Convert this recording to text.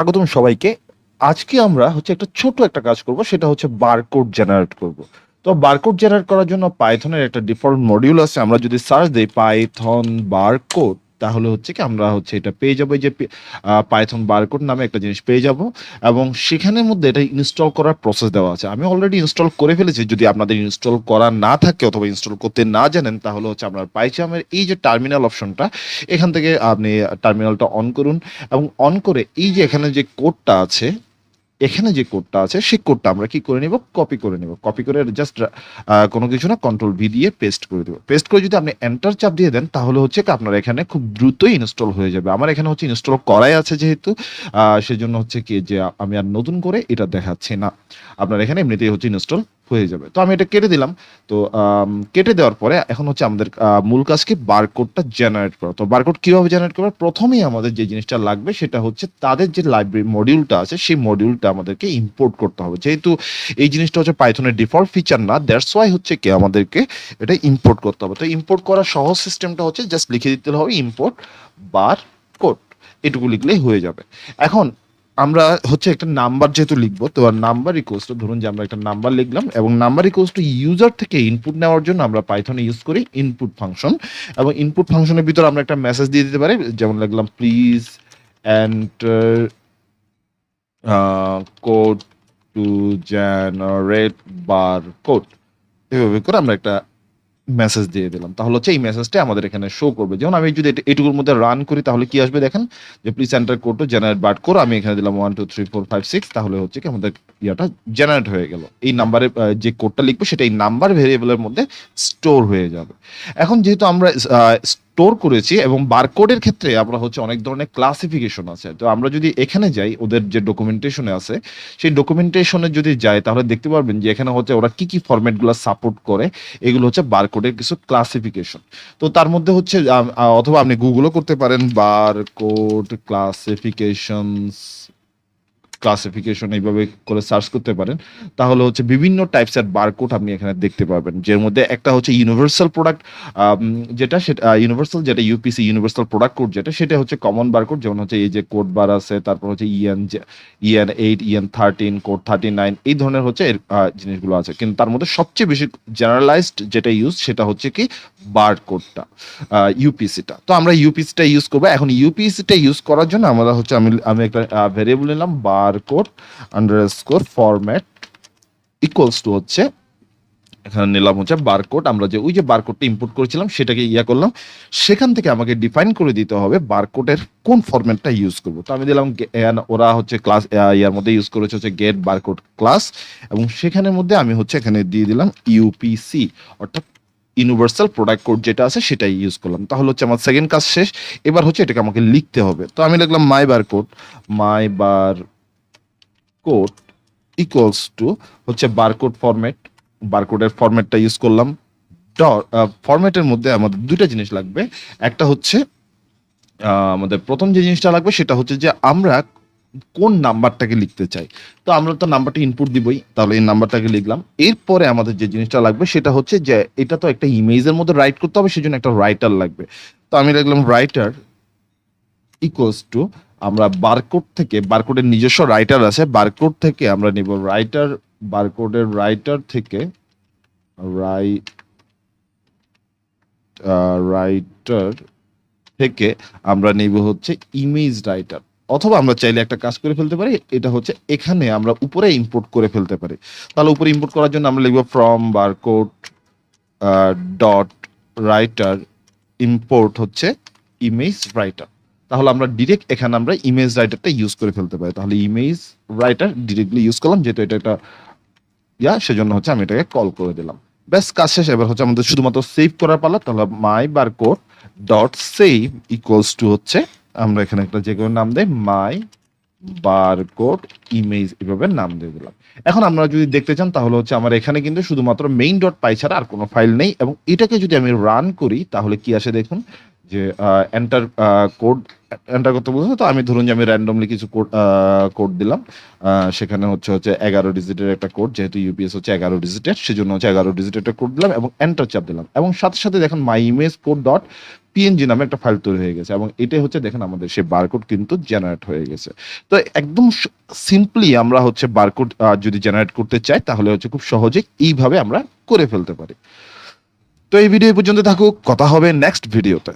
স্বাগতম সবাইকে। আজকে আমরা একটা ছোট একটা কাজ করব, সেটা হচ্ছে বারকোড জেনারেট করব। তো বারকোড জেনারেট করার জন্য পাইথনের একটা ডিফল্ট মডিউল আছে। আমরা যদি সার্চ দেই পাইথন বারকোড, তাহলে আমরা এটা পেয়ে যাবো, এই যে পাইথন বারকোড নামে একটা জিনিস পেয়ে যাব, এবং সেখানের মধ্যে এটা ইনস্টল করার প্রসেস দেওয়া আছে। আমি অলরেডি ইনস্টল করে ফেলেছি। যদি আপনাদের ইনস্টল করা না থাকে অথবা ইনস্টল করতে না জানেন, তাহলে আপনার পাইথনের এই যে টার্মিনাল অপশনটা, এখান থেকে আপনি টার্মিনালটা অন করুন, এবং অন করে এই যে এখানে যে কোডটা আছে, সেই কোডটা আমরা কি করে নিব, কপি করে নিব। কপি করে জাস্ট কোনো কিছু না, কন্ট্রোল ভি দিয়ে পেস্ট করে দেবো। পেস্ট করে যদি আপনি এন্টার চাপ দিয়ে দেন, তাহলে কি আপনার এখানে খুব দ্রুতই ইনস্টল হয়ে যাবে। আমার এখানে ইনস্টল করাই আছে, যেহেতু সেজন্য কি যে আমি আর নতুন করে এটা দেখাচ্ছি না। আপনার এখানে এমনিতেই ইনস্টল হয়ে যাবে। তো আমি এটা কেটে দিলাম। তো কেটে দেওয়ার পরে এখন আমাদের মূল কাজ কি, বারকোডটা জেনারেট করা। তো বারকোড কিভাবে জেনারেট করবে, প্রথমেই আমাদের যে জিনিসটা লাগবে সেটা হচ্ছে তাদের যে লাইব্রেরি মডিউলটা আছে, সেই মডিউলটা আমাদেরকে ইম্পোর্ট করতে হবে। যেহেতু এই জিনিসটা পাইথনের ডিফল্ট ফিচার না, দ্যাটস ওয়াই কি আমাদেরকে এটা ইম্পোর্ট করতে হবে। তো ইম্পোর্ট করার সহজ সিস্টেমটা জাস্ট লিখে দিতে হবে ইম্পোর্ট বারকোড, এটুকু লিখলেই হয়ে যাবে। এখন আমরা একটা নাম্বার যেহেতু লিখবো, তো নাম্বার ইকুয়ালস টু, ধরুন যে আমরা একটা নাম্বার লিখলাম, এবং নাম্বার ইকুয়ালস টু ইউজার থেকে ইনপুট নেওয়ার জন্য আমরা পাইথনে ইউজ করি ইনপুট ফাংশন। এবং ইনপুট ফাংশনের ভিতরে আমরা একটা মেসেজ দিয়ে দিতে পারি, যেমন লিখলাম please enter code to generate bar code. এভাবে করে আমরা একটা মেসেজ দিয়ে দিলাম। তাহলে এই মেসেজটা আমাদের এখানে শো করবে। যেমন আমি যদি এটুকুর মধ্যে রান করি, তাহলে কি আসবে দেখেন, যে please enter code to generate bird code. আমি এখানে দিলাম 1 2 3 4 5 6, তাহলে কি আমাদের ইয়াটা জেনারেট হয়ে গেল। এই নাম্বারে যে কোডটা লিখবো, সেটা এই নাম্বার ভেরিয়েবলের মধ্যে স্টোর হয়ে যাবে। এখন যেহেতু আমরা স্টোর করেছি, এবং বারকোডের ক্ষেত্রে আমরা অনেক ধরনের ক্লাসিফিকেশন আছে। তো আমরা যদি এখানে যাই, ওদের যে ডকুমেন্টেশনে আছে, সেই ডকুমেন্টেশনে যদি যাই, তাহলে দেখতে পারবেন যে এখানে ওরা কি কি ফরম্যাটগুলো সাপোর্ট করে। এগুলো বারকোডের কিছু ক্লাসিফিকেশন। তো তার মধ্যে অথবা আপনি গুগলও করতে পারেন, বারকোড ক্লাসিফিকেশন এইভাবে করে সার্চ করতে পারেন। তাহলে বিভিন্ন টাইপসের বারকোড আপনি এখানে দেখতে পাবেন। যার মধ্যে একটা ইউনিভার্সাল প্রোডাক্ট, সেটা ইউনিভার্সাল, যেটা ইউপিসি ইউনিভার্সাল প্রোডাক্ট কোড, সেটা কমন বারকোড। যেমন এই যে কোড বার আছে, তারপর EN8, EN13, কোড 39, এই ধরনের এর জিনিসগুলো আছে। কিন্তু তার মধ্যে সবচেয়ে বেশি জেনারেলাইজড যেটা ইউজ, সেটা কি, বারকোডটা, ইউপিসিটা। তো আমরা ইউপিসিটা ইউজ করবো। এখন ইউপিসিটা ইউজ করার জন্য আমরা আমি একটা ভেরিয়েবল নিলাম, barcode underscore format equals to এখানে নিলাম বারকোড। আমরা যে ওই যে বারকোডটা ইম্পোর্ট করেছিলাম, সেটাকে করলাম। সেখান থেকে আমাকে ডিফাইন করে দিতে হবে বারকোডের কোন ফরম্যাটটা ইউজ করব। তো আমি দিলাম, ওরা ক্লাস ইয়ার মধ্যে ইউজ করেছে গেট বারকোড ক্লাস, এবং সেখানের মধ্যে আমি এখানে দিয়ে দিলাম ইউপিসি, অর্থাৎ ইউনিভার্সাল প্রোডাক্ট কোড যেটা আছে সেটাই ইউজ করলাম। তাহলে আমার সেকেন্ড কাজ শেষ। এবার এটাকে আমাকে লিখতে হবে। তো আমি লিখলাম my barcode equals to barcode format, বারকোডের ফরম্যাটটা ইউজ করলাম। ফরম্যাটের মধ্যে আমাদের দুইটা জিনিস লাগবে। একটা আমাদের প্রথম যে জিনিসটা লাগবে, সেটা যে আমরা কোন নাম্বারটাকে লিখতে চাই। তো আমরা তো নাম্বারটা ইনপুট দিবই, তাহলে এই নাম্বারটাকে লিখলাম। এরপরে আমাদের যে জিনিসটা লাগবে, সেটা যে এটা তো একটা ইমেজের মধ্যে রাইট করতে হবে, সেজন্য একটা রাইটার লাগবে। তো আমি লিখলাম রাইটার ইকুয়ালস টু, আমরা বারকোড থেকে, বারকোডের নিজস্ব রাইটার আছে, বারকোড থেকে আমরা নিব রাইটার, বারকোডের রাইটার থেকে রাইটার থেকে আমরা নিব ইমেজ রাইটার। অথবা আমরা চাইলে একটা কাজ করে ফেলতে পারি, এটা এখানে আমরা উপরে ইম্পোর্ট করে ফেলতে পারি। তাহলে উপরে ইম্পোর্ট করার জন্য আমরা লিখব from barcode dot writer import image writer. তাহলে আমরা ডিরেক্ট এখানে আমরা ইমেজ রাইটারটা ইউজ করে ফেলতে পারি। তাহলে ইমেজ রাইটার ডিরেক্টলি ইউজ করলাম, যেহেতু এটা একটা সেজন্য আমি এটাকে কল করে দিলাম। ব্যাস, কাজ শেষ। এবার আমাদের শুধুমাত্র সেভ করার পালা। তাহলে my barcode dot save equals to আমরা এখানে একটা যে কোনো নাম দেই, মাই বারকোড ইমেজ, এভাবে নাম দিয়ে দিলাম। এখন আমরা যদি দেখতে চান, তাহলে আমার এখানে কিন্তু শুধুমাত্র মেইন ডট পাই ছাড়া আর কোনো ফাইল নেই। এবং এটাকে যদি আমি রান করি, তাহলে কি আসে দেখুন, যে এন্টার কোড এন্টার করতে বলছে। তো আমি ধরুন যে আমি র্যান্ডমলি কিছু কোড দিলাম। সেখানে হচ্ছে 11 ডিজিটের একটা কোড, যেহেতু ইউপিএস হচ্ছে 11 ডিজিটের, সেজন্য হচ্ছে 11 ডিজিটের একটা কোড দিলাম এবং এন্টার চাপ দিলাম এবং সাথে সাথে দেখেন মাই ইমেজ কোড ডট পিএনজি নামে একটা ফাইল তৈরি হয়ে গেছে এবং এটাই হচ্ছে দেখেন আমাদের সেই বারকোড কিন্তু জেনারেট হয়ে গেছে। তো একদম সিম্পলি আমরা হচ্ছে বারকোড যদি জেনারেট করতে চাই তাহলে হচ্ছে খুব সহজে এইভাবে আমরা করে ফেলতে পারি। তো এই ভিডিও পর্যন্ত থাকুক, কথা হবে নেক্সট ভিডিওতে।